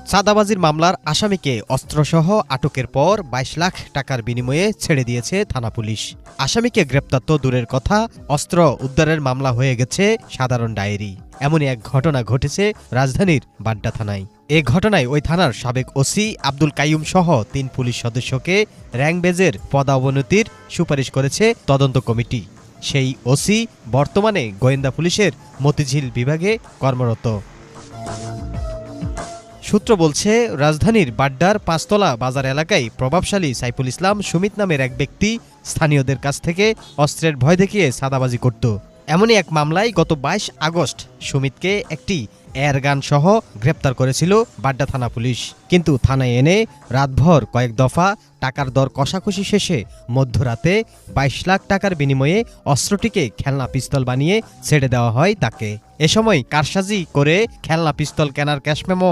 চাঁদাবাজির মামলার আসামিকে অস্ত্রসহ আটকের পর ২২ লাখ টাকার বিনিময়ে ছেড়ে দিয়েছে থানা পুলিশ। আসামিকে গ্রেপ্তার তো দূরের কথা, অস্ত্র উদ্ধারের মামলা হয়ে গেছে সাধারণ ডায়েরি। এমনই এক ঘটনা ঘটেছে রাজধানীর বাড্ডা থানায়। এ ঘটনায় ওই থানার সাবেক ওসি আব্দুল কাইয়ুম সহ ৩ পুলিশ সদস্যকে র্যাঙ্ক-বেজের পদোন্নতির সুপারিশ করেছে তদন্ত কমিটি। সেই ওসি বর্তমানে গোয়েন্দা পুলিশের মতিঝিল বিভাগে কর্মরত। সূত্র বলছে, রাজধানীর বাড্ডার পাঁচতলা বাজার এলাকায় প্রভাবশালী সাইফুল ইসলাম সুমিত নামের এক ব্যক্তি স্থানীয়দের কাছ থেকে অস্ত্রের ভয় দেখিয়ে চাঁদাবাজি করত। এমনই এক মামলায় গত ২২ আগস্ট সুমিতকে একটি এয়ারগান সহ গ্রেপ্তার করেছিল বাড্ডা থানা পুলিশ। কিন্তু থানায় এনে রাতভর কয়েক দফা টাকার দর কষাকষি শেষে মধ্যরাতে ২২ লাখ টাকার বিনিময়ে অস্ত্রটিকে খেলনা পিস্তল বানিয়ে ছেড়ে দেওয়া হয় তাকে। এ সময় কারসাজি করে খেলনা পিস্তল কেনার ক্যাশ মেমো